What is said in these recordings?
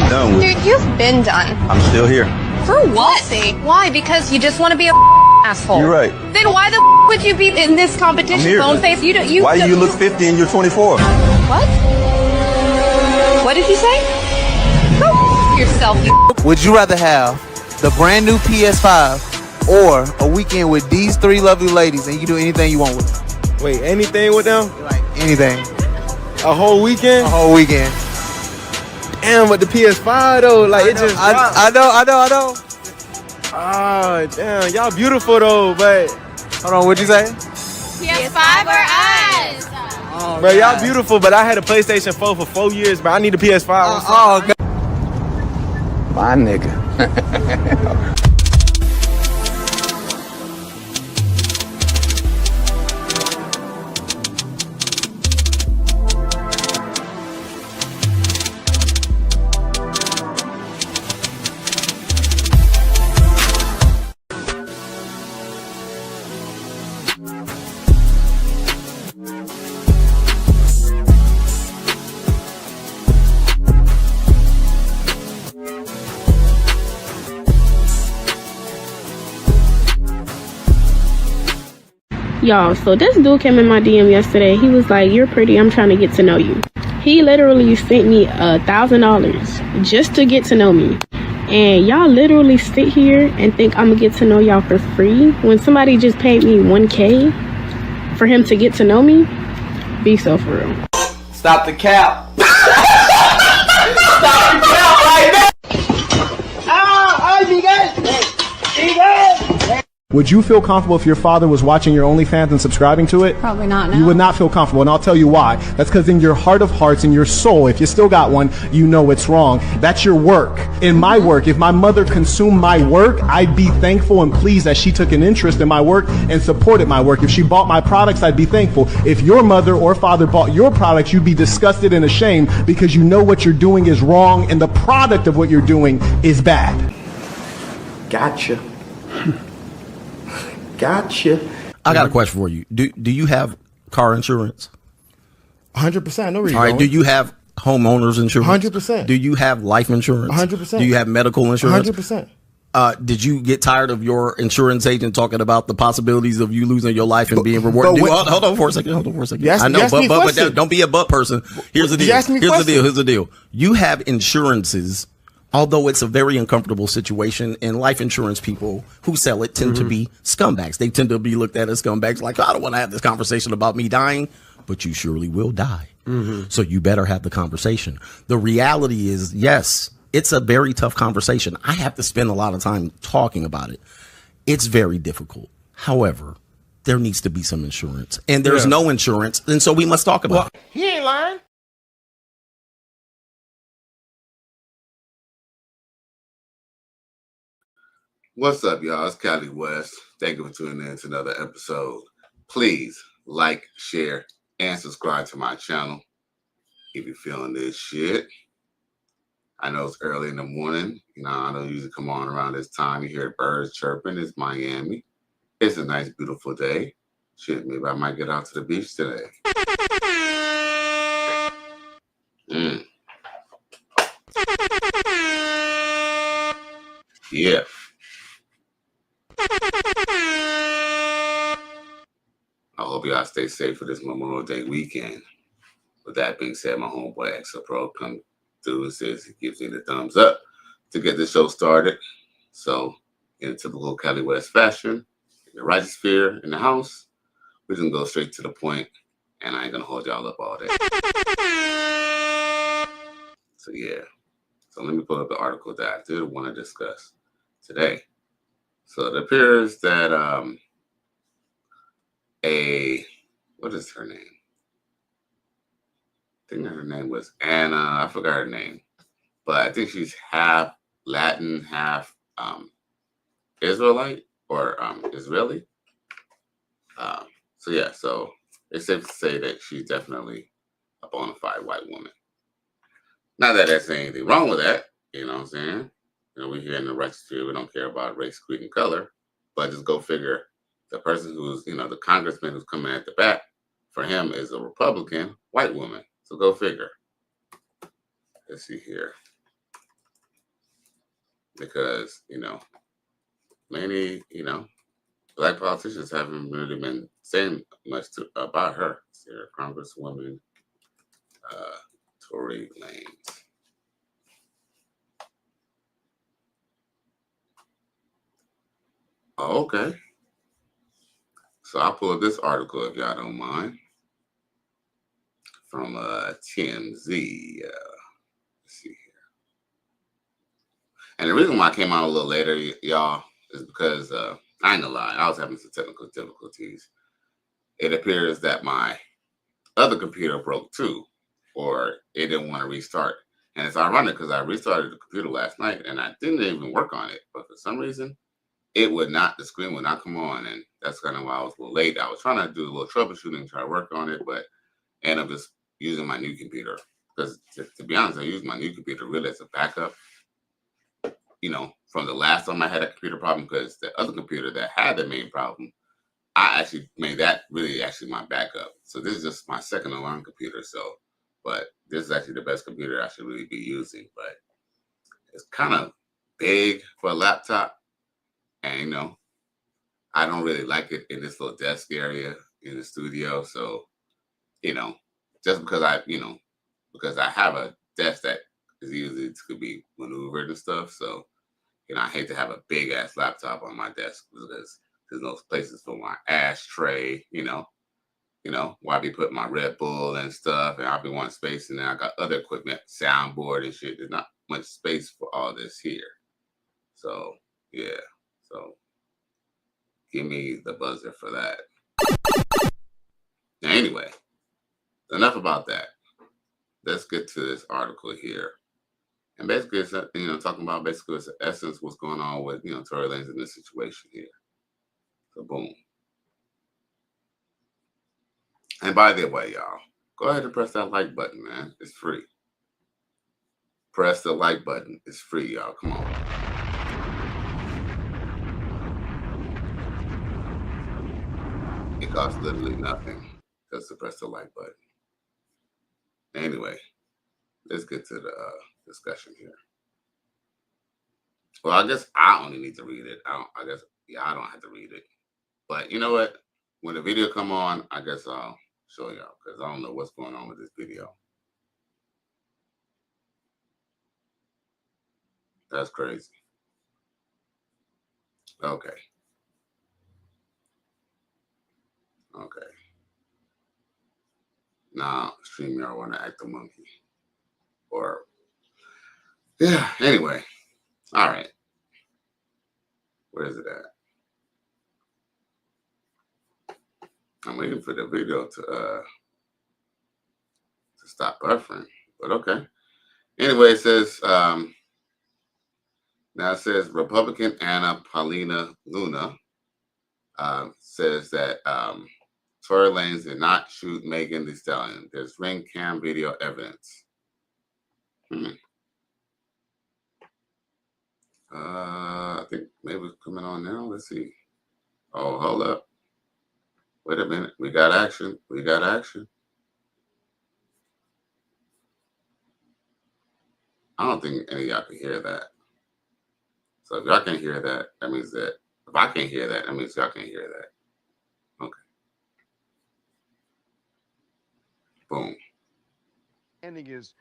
done with. Dude, you've been done. I'm still here. For what? Why? Because you just want to be a asshole. You're right. Then why the would you be in this competition, bone face? Why do you look 50 and you're 24? What? What did you say? Go yourself, you. Would you rather have the brand new PS5 or a weekend with these three lovely ladies and you can do anything you want with them? Wait, anything with them? Like anything. A whole weekend? A whole weekend. Damn, but the PS5 though, like it just. I know. Oh, damn, y'all beautiful though, but. Hold on, what'd you say? PS5 or us? Oh, bro, y'all beautiful, but I had a PlayStation 4 for 4 years, but I need a PS5. God. My nigga. Y'all, so this dude came in my DM yesterday. He was like, "You're pretty, I'm trying to get to know you." He literally sent me $1,000 just to get to know me. And y'all literally sit here and think I'm gonna get to know y'all for free when somebody just paid me $1K for him to get to know me? Be so for real. Stop the cap. Stop the cap right now. Would you feel comfortable if your father was watching your OnlyFans and subscribing to it? Probably not. No. You would not feel comfortable, and I'll tell you why. That's because in your heart of hearts, in your soul, if you still got one, you know it's wrong. That's your work. In my work, if my mother consumed my work, I'd be thankful and pleased that she took an interest in my work and supported my work. If she bought my products, I'd be thankful. If your mother or father bought your products, you'd be disgusted and ashamed because you know what you're doing is wrong and the product of what you're doing is bad. Gotcha. Gotcha. I got a question for you. Do you have car insurance? 100%. No reason. All right. Do you have homeowners insurance? 100%. Do you have life insurance? 100%. Do you have medical insurance? 100%. Did you get tired of your insurance agent talking about the possibilities of you losing your life and being rewarded? Hold on for a second. I know, but don't be a butt person. Here's the deal. Here's the deal. You have insurances. Although it's a very uncomfortable situation, and life insurance people who sell it tend to be scumbags. They tend to be looked at as scumbags, like, I don't want to have this conversation about me dying, but you surely will die. So you better have the conversation. The reality is, yes, it's a very tough conversation. I have to spend a lot of time talking about it. It's very difficult. However, there needs to be some insurance, and there's no insurance, and so we must talk about it. He ain't lying. What's up, y'all? It's Cali West. Thank you for tuning in to another episode. Please like, share, and subscribe to my channel if you're feeling this shit. I know it's early in the morning. You know, I don't usually come on around this time. You hear birds chirping. It's Miami. It's a nice, beautiful day. Shit, maybe I might get out to the beach today. Yeah. I hope y'all stay safe for this Memorial Day weekend. With that being said, my homeboy Exo Pro come through and says he gives me the thumbs up to get the show started. So, in typical Cali West fashion, in the righteous sphere in the house, we can go straight to the point, and I ain't gonna hold y'all up all day. So yeah. So let me pull up the article that I did want to discuss today. So it appears that what is her name? I think her name was Anna. I forgot her name, but I think she's half Latin, half Israelite or Israeli. So yeah, so it's safe to say that she's definitely a bona fide white woman. Not that there's anything wrong with that, you know what I'm saying? You know, we're here in the righteous sphere. We don't care about race, creed, and color. But just go figure, the person who's, you know, the congressman who's coming at the back, for him is a Republican white woman. So go figure. Let's see here. because, many, black politicians haven't really been saying much about her. Sarah Congresswoman Tory Lanez. Oh, okay. So I'll pull up this article if y'all don't mind. From TMZ. Let's see here. And the reason why I came out a little later, y'all, is because I ain't gonna lie, I was having some technical difficulties. It appears that my other computer broke too, or it didn't want to restart. And it's ironic because I restarted the computer last night and I didn't even work on it, but for some reason, the screen would not come on, and that's kind of why I was a little late. I was trying to do a little troubleshooting, try to work on it, but end up just using my new computer. Because to be honest, I use my new computer really as a backup, from the last time I had a computer problem, because the other computer that had the main problem, I actually made that really actually my backup. So this is just my second alarm computer. But this is actually the best computer I should really be using. But it's kind of big for a laptop. And, I don't really like it in this little desk area in the studio. So, just because I have a desk that is easily could be maneuvered and stuff. So, I hate to have a big ass laptop on my desk because there's no places for my ashtray, where I be putting my Red Bull and stuff, and I'll be wanting space, and then I got other equipment, soundboard and shit. There's not much space for all this here. So, yeah. So, give me the buzzer for that. Now, anyway, enough about that. Let's get to this article here. And basically, it's, talking about basically its essence, what's going on with, Tory Lanez in this situation here. So, boom. And by the way, y'all, go ahead and press that like button, man. It's free. Press the like button. It's free, y'all. Come on. It costs literally nothing just to press the like button. Anyway, let's get to the discussion here. Well, I guess I only need to read it. I don't have to read it. But you know what? When the video come on, I guess I'll show y'all because I don't know what's going on with this video. That's crazy. Okay. Now, StreamYard want to act the monkey. Or, yeah, anyway. All right. Where is it at? I'm waiting for the video to stop buffering, but okay. Anyway, it says, now it says Republican Anna Paulina Luna says that Tory Lanez did not shoot Megan Thee Stallion. There's ring cam video evidence. I think maybe it's coming on now. Let's see. Oh, hold up. Wait a minute. We got action. I don't think any of y'all can hear that. So if y'all can't hear that, that means that if I can't hear that, that means y'all can't hear that. Okay. Boom. Is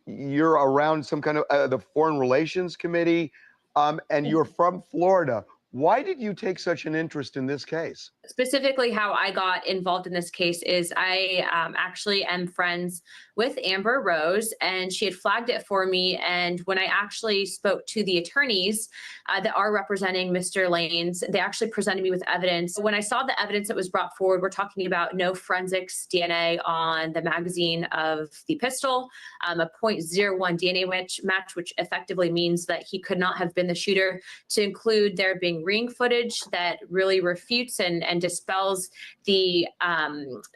you're around some kind of the Foreign Relations Committee, and you're from Florida. Why did you take such an interest in this case? Specifically, how I got involved in this case is I actually am friends with Amber Rose, and she had flagged it for me. And when I actually spoke to the attorneys that are representing Mr. Lanez, they actually presented me with evidence. When I saw the evidence that was brought forward, we're talking about no forensics DNA on the magazine of the pistol, a 0.01 DNA match, which effectively means that he could not have been the shooter, to include there being ring footage that really refutes and dispels the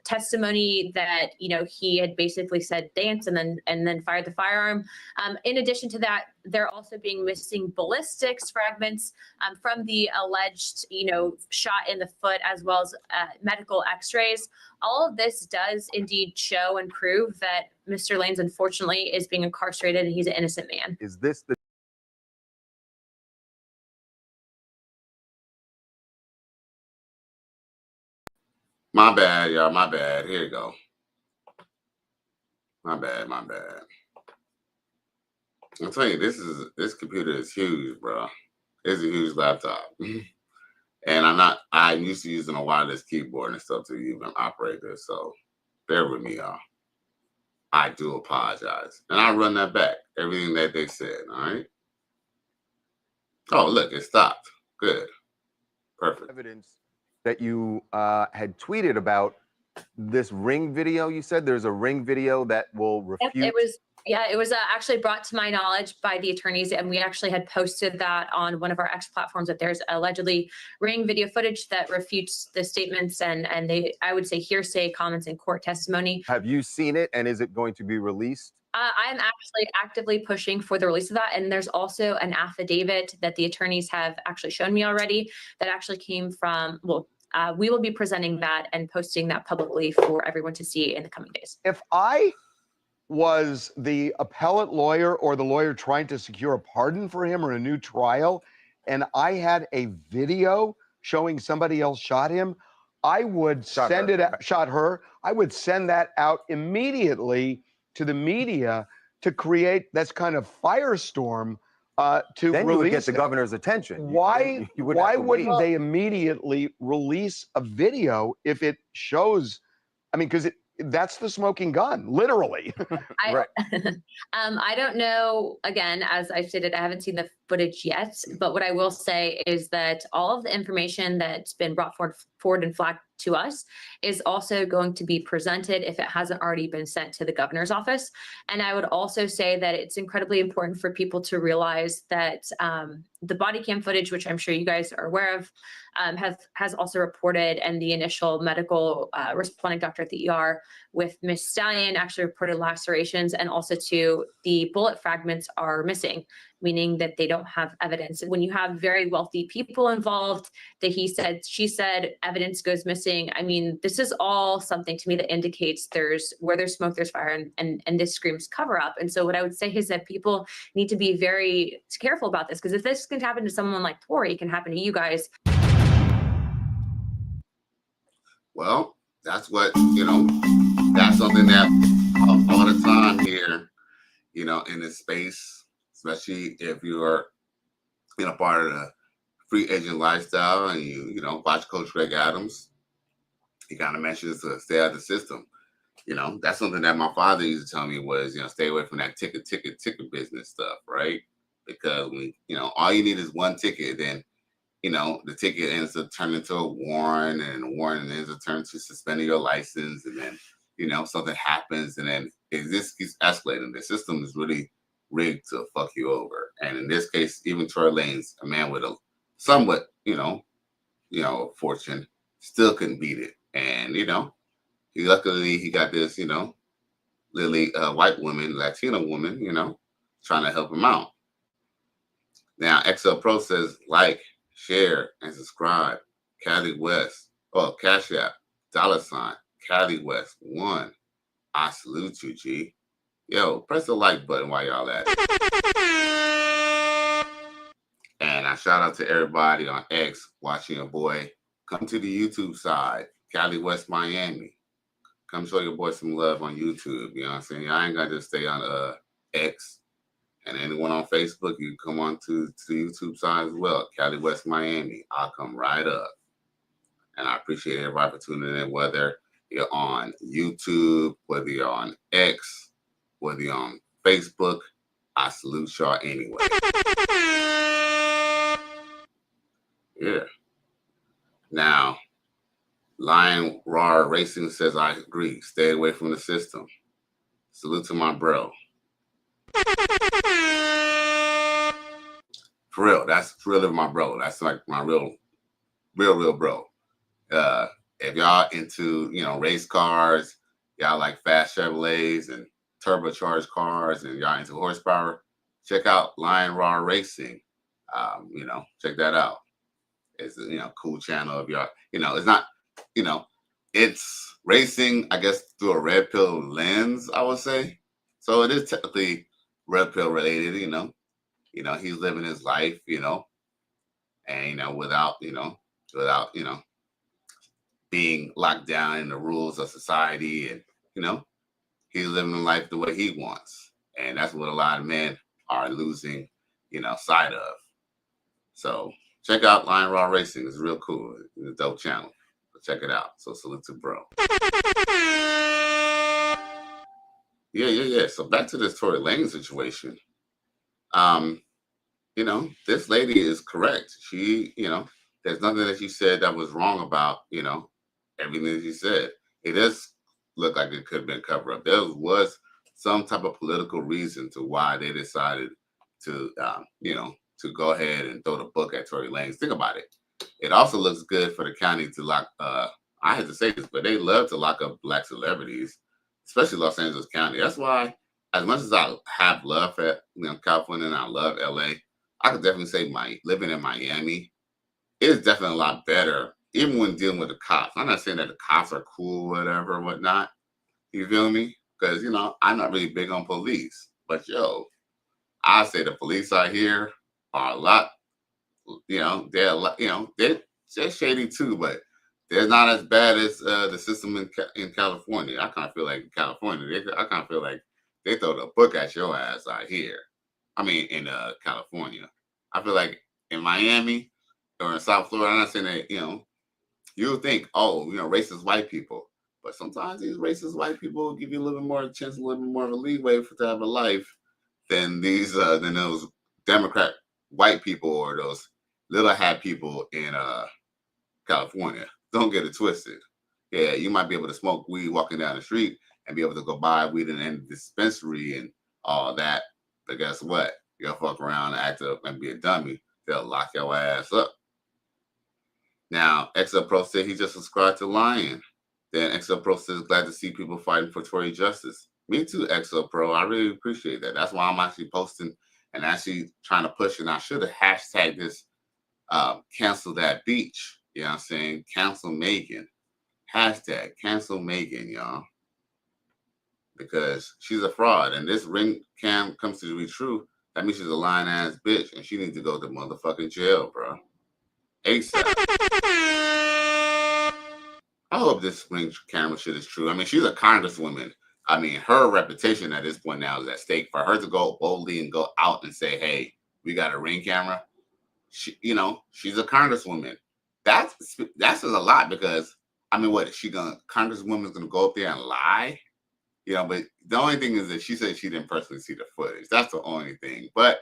testimony that he had basically said dance and then fired the firearm. In addition to that, they're also being missing ballistics fragments from the alleged shot in the foot, as well as medical x-rays. All of this does indeed show and prove that Mr. Lanez, unfortunately, is being incarcerated and he's an innocent man. Is this the My bad, y'all. My bad. Here you go. My bad. I'm telling you, this computer is huge, bro. It's a huge laptop. And I'm used to using a wireless keyboard and stuff to even operate this. So bear with me, y'all. I do apologize. And I run that back. Everything that they said, all right? Oh, look, it stopped. Good. Perfect. Evidence that you had tweeted about this Ring video. You said there's a Ring video that will refute. It was actually brought to my knowledge by the attorneys, and we actually had posted that on one of our X platforms that there's allegedly Ring video footage that refutes the statements and I would say hearsay comments in court testimony. Have you seen it, and is it going to be released? I'm actually actively pushing for the release of that, and there's also an affidavit that the attorneys have actually shown me already that actually came from, we will be presenting that and posting that publicly for everyone to see in the coming days. If I was the appellate lawyer or the lawyer trying to secure a pardon for him or a new trial, and I had a video showing somebody else shot him, I would shot her. I would send that out immediately to the media to create this kind of firestorm to then release you would get the it. governor's attention. Why wouldn't they immediately release a video if it shows? I mean, because that's the smoking gun, literally. Right. I don't know. Again, as I stated, I haven't seen the footage yet. But what I will say is that all of the information that's been brought forward and flagged to us is also going to be presented if it hasn't already been sent to the governor's office. And I would also say that it's incredibly important for people to realize that the body cam footage, which I'm sure you guys are aware of, has also reported, and the initial medical responding doctor at the ER with Miss Stallion actually reported lacerations, and also too, the bullet fragments are missing, meaning that they don't have evidence. And when you have very wealthy people involved, that he said, she said, evidence goes missing. I mean, this is all something to me that indicates where there's smoke, there's fire, and this screams cover up. And so what I would say is that people need to be very careful about this, because if this can happen to someone like Tory, it can happen to you guys. Well, that's what, that's something that all the time here, in this space, especially if you are, part of the free agent lifestyle and you watch Coach Greg Adams, he kind of mentions to stay out of the system. That's something that my father used to tell me was, stay away from that ticket business stuff, right? Because when, all you need is one ticket, then the ticket ends up turning into a warrant, and the warrant ends up turning to suspending your license, and then, something happens, and then this keeps escalating. The system is really rigged to fuck you over. And in this case, even Tory Lanez, a man with a somewhat, fortune, still couldn't beat it. And, luckily he got this, Lily, white woman, Latina woman, trying to help him out. Now, XL Pro says, like, share, and subscribe. Cali West. Oh, Cash App. $, Cali West 1. I salute you, G. Yo, press the like button while y'all at it. And I shout out to everybody on X watching your boy. Come to the YouTube side, Cali West Miami. Come show your boy some love on YouTube. You know what I'm saying? I ain't got to stay on X. And anyone on Facebook, you come on to the YouTube side as well, Cali West Miami. I'll come right up. And I appreciate everybody for tuning in, whether you're on YouTube, whether you're on X, whether you're on Facebook. I salute y'all anyway. Yeah. Now, Lion Raw Racing says, I agree. Stay away from the system. Salute to my bro. For real, that's really my bro. That's like my real bro. If y'all into, race cars, y'all like fast Chevrolets and turbocharged cars, and y'all into horsepower, check out Lion Raw Racing. Check that out. It's a, cool channel of y'all. It's not, it's racing, I guess, through a red pill lens, I would say. So it is technically red pill related, he's living his life, and, without being locked down in the rules of society, and he's living life the way he wants, and that's what a lot of men are losing, sight of. So check out Lion Raw Racing; it's real cool. It's a dope channel. So check it out. So salute to bro. Yeah. So back to this Tory Lanez situation. This lady is correct. She, there's nothing that she said that was wrong about, everything that she said. It does look like it could have been covered up. There was some type of political reason to why they decided to, to go ahead and throw the book at Tory Lanez. Think about it. It also looks good for the county to lock, I hate to say this, but they love to lock up Black celebrities, especially Los Angeles County. That's why, as much as I have love for California and I love LA, I could definitely say living in Miami is definitely a lot better, even when dealing with the cops. I'm not saying that the cops are cool, whatever, whatnot. You feel me? Because, I'm not really big on police. But, I say the police out here are a lot, they're a lot, they're shady too, but they're not as bad as the system in California. I kind of feel like in California, I kind of feel like they throw the book at your ass out here. I mean, in California. I feel like in Miami or in South Florida, I'm not saying that, you'll think, racist white people. But sometimes these racist white people give you a little bit more chance, a little bit more of a leeway to have a life than than those Democrat white people or those little hat people in California. Don't get it twisted. Yeah, you might be able to smoke weed walking down the street and be able to go buy weed in a dispensary and all that. But guess what? You'll fuck around and act up and be a dummy. They'll lock your ass up. Now, XL Pro said he just subscribed to Lion. Then XL Pro says glad to see people fighting for Tory justice. Me too, XL Pro. I really appreciate that. That's why I'm actually posting and actually trying to push it. And I should have hashtagged this cancel that beach. You know what I'm saying? Cancel Megan. Hashtag cancel Megan, y'all. Because she's a fraud. And this ring cam comes to be true. That means she's a lying ass bitch. And she needs to go to motherfucking jail, bro. ASAP. I hope this ring camera shit is true. I mean, she's a congresswoman. I mean, her reputation at this point now is at stake. For her to go boldly and go out and say, hey, we got a ring camera. She, she's a congresswoman. That says a lot because, I mean, what is she gonna? Congresswoman's gonna go up there and lie, But the only thing is that she said she didn't personally see the footage. That's the only thing. But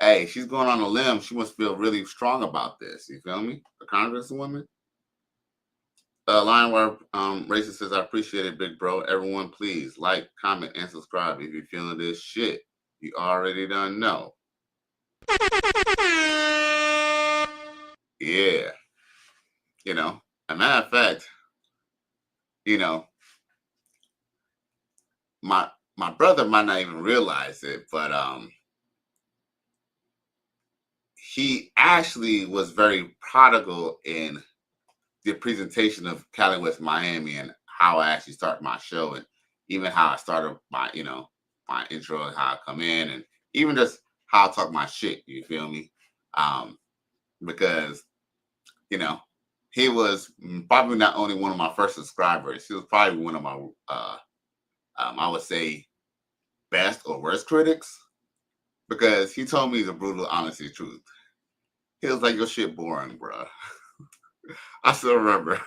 hey, she's going on a limb. She must feel really strong about this. You feel me? A congresswoman. Lionwire Racist says, I appreciate it, big bro. Everyone, please like, comment, and subscribe if you're feeling this shit. You already done know. Yeah. A matter of fact, my brother might not even realize it, but he actually was very prodigal in the presentation of Cali West Miami and how I actually started my show and even how I started my, my intro, how I come in and even just how I talk my shit, you feel me? Because, he was probably not only one of my first subscribers, he was probably one of my, I would say, best or worst critics because he told me the brutal, honesty, truth. He was like, your shit boring, bro. I still remember,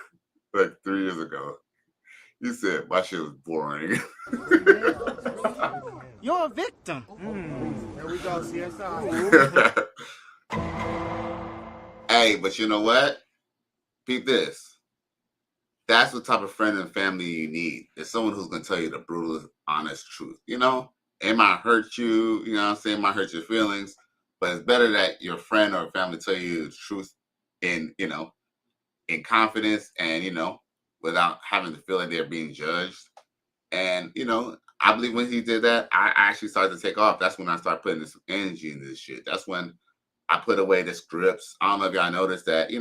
like 3 years ago, you said my shit was boring. You're a victim. There we go, CSI. Hey, but you know what? Peep this. That's the type of friend and family you need. It's someone who's going to tell you the brutal, honest truth. It might hurt you, what I'm saying? It might hurt your feelings, but it's better that your friend or family tell you the truth in confidence and, without having to feel like they're being judged. And, I believe when he did that, I actually started to take off. That's when I started putting some energy into this shit. That's when I put away the scripts. I don't know if y'all noticed that,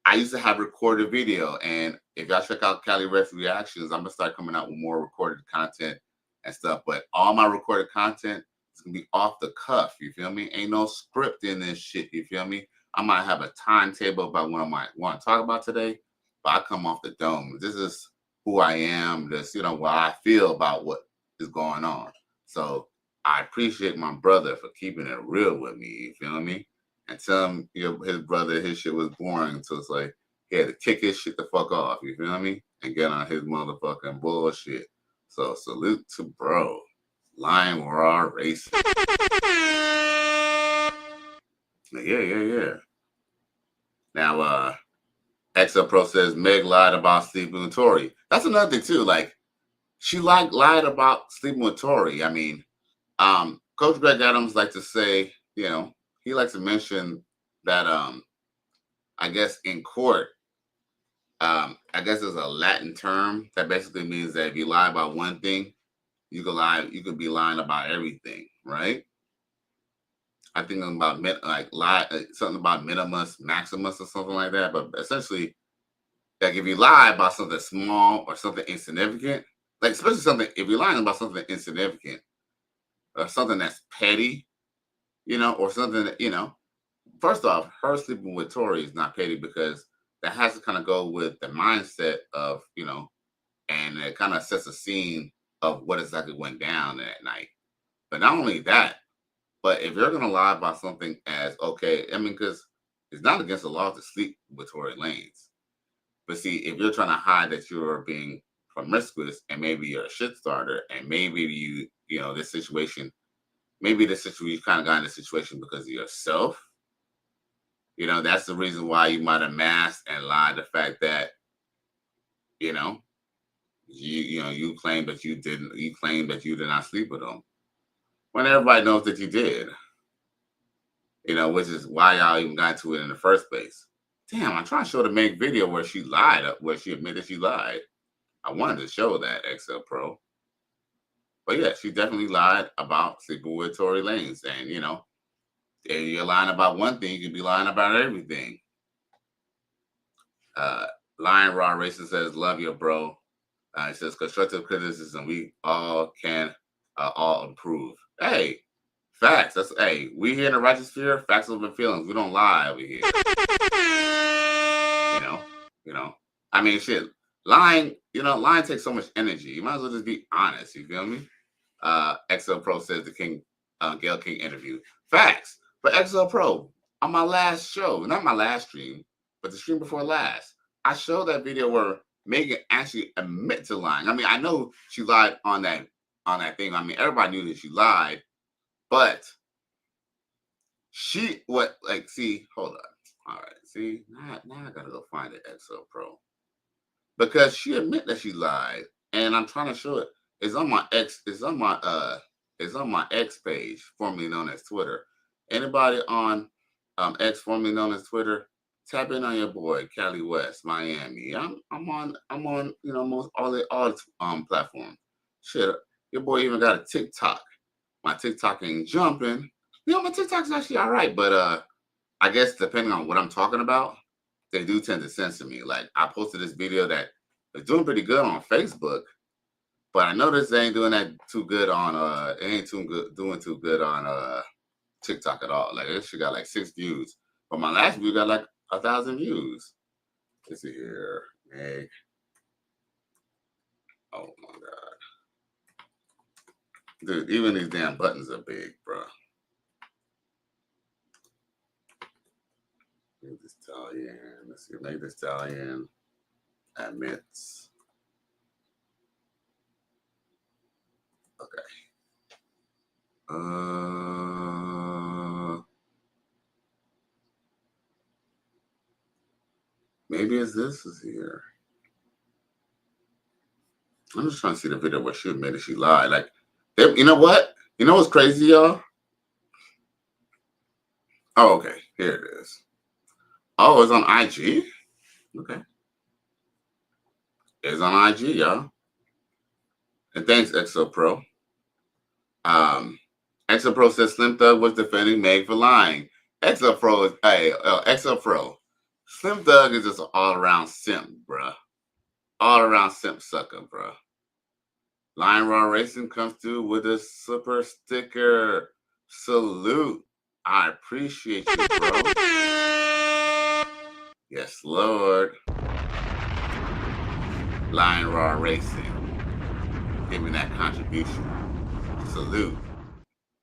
I used to have recorded video. And if y'all check out Cali West Reactions, I'm going to start coming out with more recorded content and stuff. But all my recorded content is going to be off the cuff. You feel me? Ain't no script in this shit. You feel me? I might have a timetable about what I might want to talk about today. but I come off the dome. This is who I am. This, you know, what I feel about what is going on. So I appreciate my brother for keeping it real with me. You feel me? And tell him, you know, his brother, his shit was boring. So it's like he had to kick his shit the fuck off. You feel me? And get on his motherfucking bullshit. So salute to bro. Lying raw racing. Yeah. Now, XL Pro says Meg lied about sleeping with Tory. That's another thing too. Like, she lied about sleeping with Tory. I mean, Coach Greg Adams likes to say, you know, he likes to mention that I guess in court, I guess there's a Latin term that basically means that if you lie about one thing, you could be lying about everything, right? I think about something about minimus, maximus, or something like that. But essentially, like if you lie about something small or something insignificant, like especially if you're lying about something insignificant or something that's petty, you know, or something that, you know, first off, her sleeping with Tory is not petty because that has to kind of go with the mindset of, you know, and it kind of sets a scene of what exactly went down that night. But not only that, but if you're going to lie about something as, okay, I mean, because it's not against the law to sleep with Tory Lanez. But see, if you're trying to hide that you're being promiscuous and maybe you're a shit starter and maybe you know, this situation, maybe you kind of got in this situation because of yourself, you know, that's the reason why you might have masked and lied the fact that, you know, you claim that you did not sleep with him. When everybody knows that you did, you know, which is why y'all even got to it in the first place. Damn, I'm trying to show the Meg video where she lied, where she admitted she lied. I wanted to show that, XL Pro. But yeah, she definitely lied about sleeping with Tory Lanez. And, you know, if you're lying about one thing, you can be lying about everything. Lion Raw Racing says, love you, bro. It says, constructive criticism, we all can all improve. Hey, facts. We here in the righteous sphere, facts over feelings. We don't lie over here. You know. I mean, shit. Lying takes so much energy. You might as well just be honest. You feel me? XL Pro says the Gayle King interview. Facts. But XL Pro, on my last show, not my last stream, but the stream before last, I showed that video where Megan actually admit to lying. I mean, I know she lied on that thing. I mean, everybody knew that she lied, but hold on. All right, see, now I gotta go find it, XL Pro, because she admit that she lied, and I'm trying to show it. It's on my X page, formerly known as Twitter. Anybody on X, formerly known as Twitter, tap in on your boy, Cali West, Miami. I'm on you know, most all platforms. Shit, your boy even got a TikTok. My TikTok ain't jumping. You know, my TikTok's actually all right, but I guess depending on what I'm talking about, they do tend to censor me. Like, I posted this video that is doing pretty good on Facebook, but I noticed they ain't doing that too good on doing too good on TikTok at all. Like, this shit got like 6 views, but my last video got like 1,000 views. Let's see here, Meg. Oh my god, dude! Even these damn buttons are big, bro. Make this Italian. Let's see. Make this Italian admits. Okay. Maybe it's this is here. I'm just trying to see the video where she admitted she lied. Like, you know what? You know what's crazy, y'all? Oh, okay. Here it is. Oh, it's on IG? Okay. It's on IG, y'all. And thanks, XL Pro. XL Pro says Slim Thug was defending Meg for lying. XL Pro is, XL Pro. Slim Thug is just an all-around simp, bruh. All-around simp sucker, bruh. Lion Raw Racing comes through with a super sticker. Salute. I appreciate you, bro. Yes, Lord. Lion Raw Racing, giving that contribution. Salute.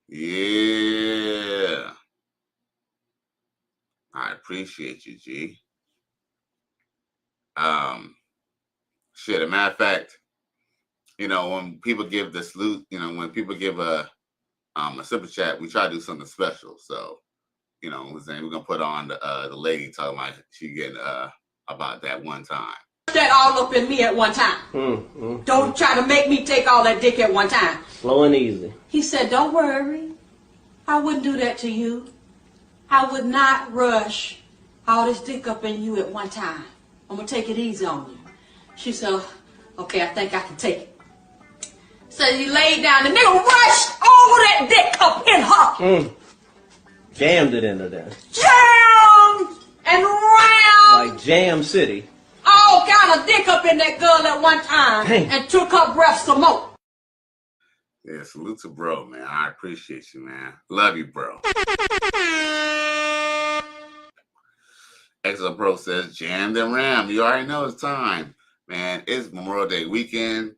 Yeah. I appreciate you, G. Shit, a matter of fact, when people give the salute, when people give a super chat, we try to do something special. So, we're gonna put on the lady talking about she getting about that one time. That all up in me at one time. Don't try to make me take all that dick at one time. Slow and easy. He said, don't worry. I wouldn't do that to you. I would not rush all this dick up in you at one time. I'm going to take it easy on you. She said, okay, I think I can take it. So he laid down. The nigga rushed all that dick up in her. Jammed it into there. Jammed and round. Like Jam City. All kind of dick up in that girl at one time. Dang. And took her breath some more. Yeah, salute to bro, man. I appreciate you, man. Love you, bro. Exo Pro says, jammed and ram. You already know it's time. Man, it's Memorial Day weekend.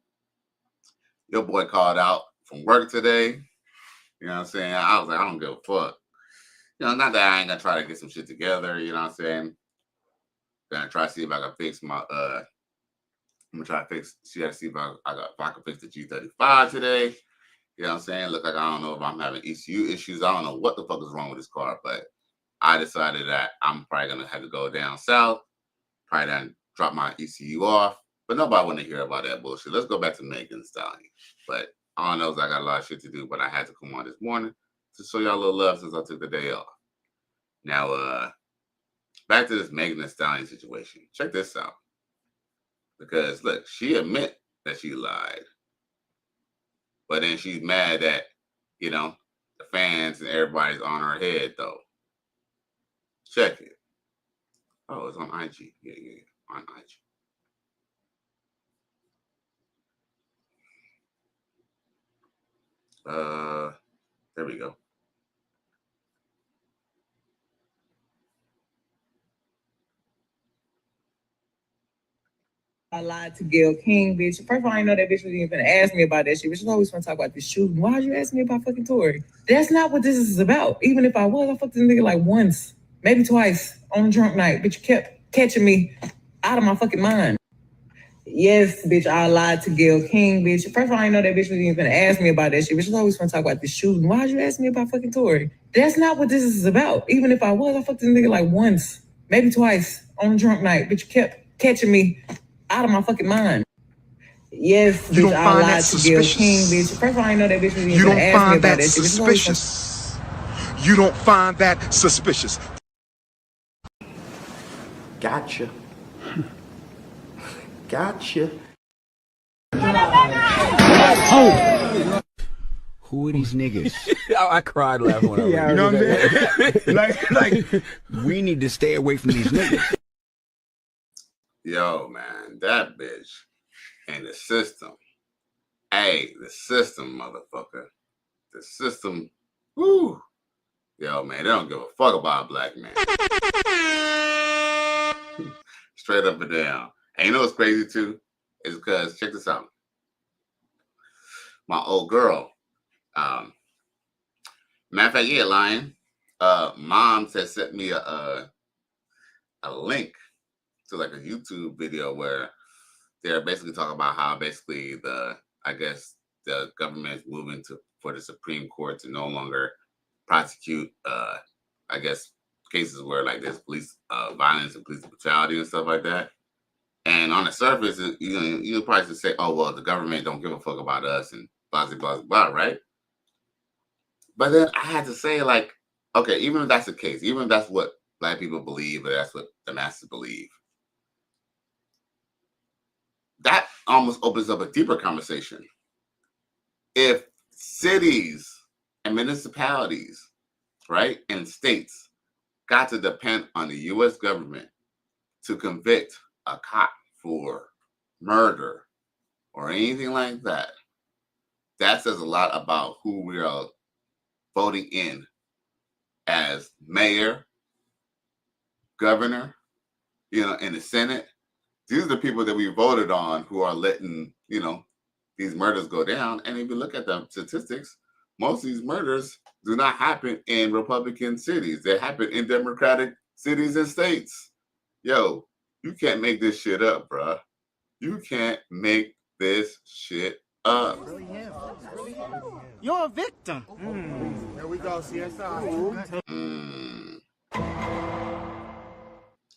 Your boy called out from work today. You know what I'm saying? I was like, I don't give a fuck. Not that I ain't gonna try to get some shit together, you know what I'm saying? Gonna try to see if I can fix my I'm gonna try to see if I can fix the G35 today. You know what I'm saying? Look like I don't know if I'm having ECU issues. I don't know what the fuck is wrong with this car, but I decided that I'm probably gonna have to go down south, probably then drop my ECU off. But nobody want to hear about that bullshit. Let's go back to Megan Thee Stallion. But all I know is I got a lot of shit to do, but I had to come on this morning to show y'all a little love since I took the day off. Now, back to this Megan Thee Stallion situation. Check this out. Because, look, she admit that she lied. But then she's mad that, the fans and everybody's on her head, though. Check it. Oh, it's on IG. Yeah, on IG. There we go. I lied to Gayle King, bitch. First of all, I know that bitch was even gonna ask me about that shit. But she's always want to talk about this shooting. Why'd you ask me about fucking Tory? That's not what this is about. Even if I was, I fucked this nigga like once, maybe twice on a drunk night. Bitch, you kept catching me out of my fucking mind. Yes, bitch, I lied to Gayle King, bitch. First of all, I know that bitch was even gonna ask me about that shit. But she's always want to talk about this shooting. Why'd you ask me about fucking Tory? That's not what this is about. Even if I was, I fucked this nigga like once, maybe twice on a drunk night. Bitch, you kept catching me out of my fucking mind. Yes, bitch, I lied to Gayle King, bitch. First of all, I know that bitch was even gonna ask me about that shit. Suspicious. You don't find that suspicious. Gotcha. Gotcha. Oh. Who are these niggas? I cried laughing when I read you know what I'm saying? like, we need to stay away from these niggas. Yo, man, that bitch and the system. Hey, the system, motherfucker. The system. Woo. Yo, man, they don't give a fuck about a black man. Straight up and down. And you know what's crazy, too? Is because, check this out. My old girl, matter of fact, yeah, Lion, mom has sent me a link to like a YouTube video where they're basically talking about how basically the government is moving for the Supreme Court to no longer prosecute, cases where like there's police violence and police brutality and stuff like that. And on the surface, you'll probably just say, oh, well, the government don't give a fuck about us and blah, blah, blah, blah, right? But then I had to say, like, okay, even if that's the case, even if that's what black people believe or that's what the masses believe, that almost opens up a deeper conversation. If cities and municipalities, right, and states got to depend on the U.S. government to convict a cop for murder or anything like that, that says a lot about who we are voting in as mayor, governor, in the Senate. these are the people that we voted on who are letting, these murders go down. And if you look at the statistics, most of these murders do not happen in Republican cities. They happen in Democratic cities and states. Yo, you can't make this shit up, bruh. You can't make this shit up. You're a victim. Here we go, CSI.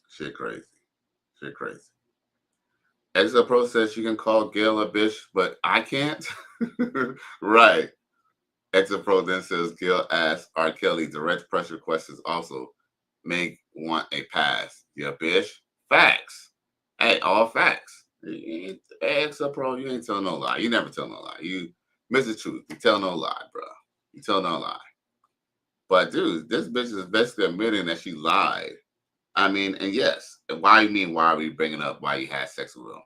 Shit crazy. Shit crazy. Exit Pro says you can call Gail a bitch, but I can't. Right. Exit Pro then says Gail asked R. Kelly direct pressure questions also make want a pass. Yeah, bitch. Facts. Hey, all facts. Exit Pro, you ain't telling no lie. You never tell no lie. You miss the truth. You tell no lie, bro. You tell no lie. But dude, this bitch is basically admitting that she lied. I mean, and yes, why are we bringing up why you had sex with him?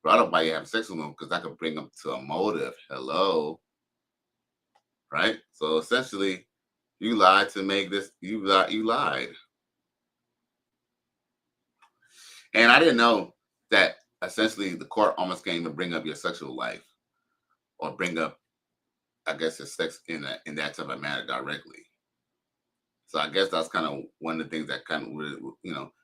Brought up why you have sex with him because I could bring them to a motive. Hello. Right? So essentially, you lied to make this, you lied. And I didn't know that essentially the court almost came to bring up your sexual life or bring up, I guess, your sex in that type of manner directly. So I guess that's kind of one of the things that kind of,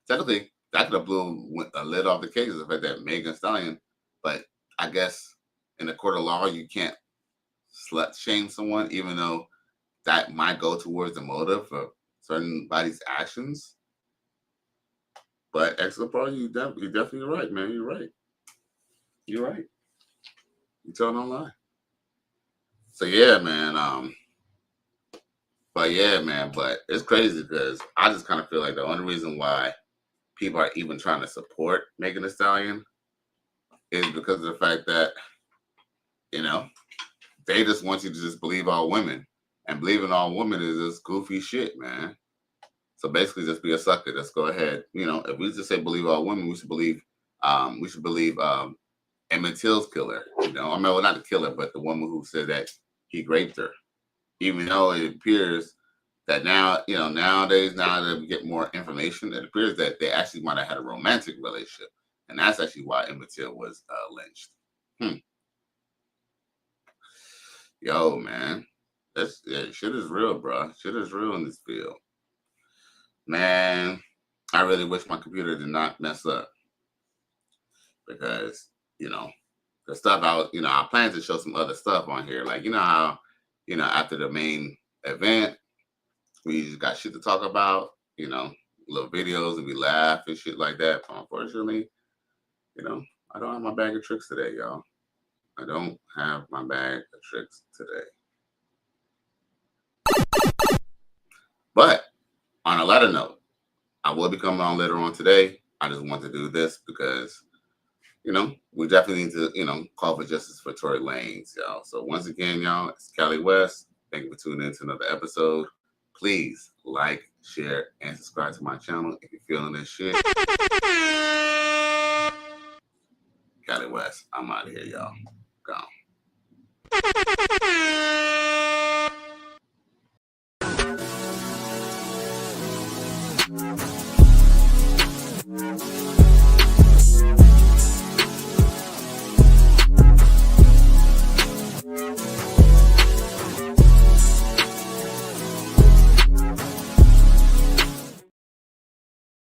technically that could have blew a lid off the case, the fact that Megan Thee Stallion, but I guess in the court of law, you can't slut shame someone, even though that might go towards the motive of certain body's actions. But Extra Pro, you're definitely right, man. You're right. You're right. You tell no lie. So yeah, man. But it's crazy because I just kind of feel like the only reason why people are even trying to support Megan Thee Stallion is because of the fact that, they just want you to just believe all women. And believing all women is this goofy shit, man. So basically just be a sucker. Just go ahead. If we just say believe all women, we should believe Emmett Till's killer. Well, not the killer, but the woman who said that he raped her. Even though it appears that nowadays, now that we get more information, it appears that they actually might have had a romantic relationship. And that's actually why Emmett Till was lynched. Yo, man. Shit is real, bro. Shit is real in this field. Man, I really wish my computer did not mess up. Because, the stuff I plan to show some other stuff on here. Like, how, after the main event, we just got shit to talk about, little videos and we laugh and shit like that. But unfortunately, I don't have my bag of tricks today, y'all. I don't have my bag of tricks today. But on a lighter note, I will be coming on later on today. I just want to do this because, we definitely need to, call for justice for Tory Lanez, y'all. So once again, y'all, it's Cali West. Thank you for tuning in to another episode. Please like, share, and subscribe to my channel if you're feeling this shit. Cali West, I'm out of here, y'all. Gone.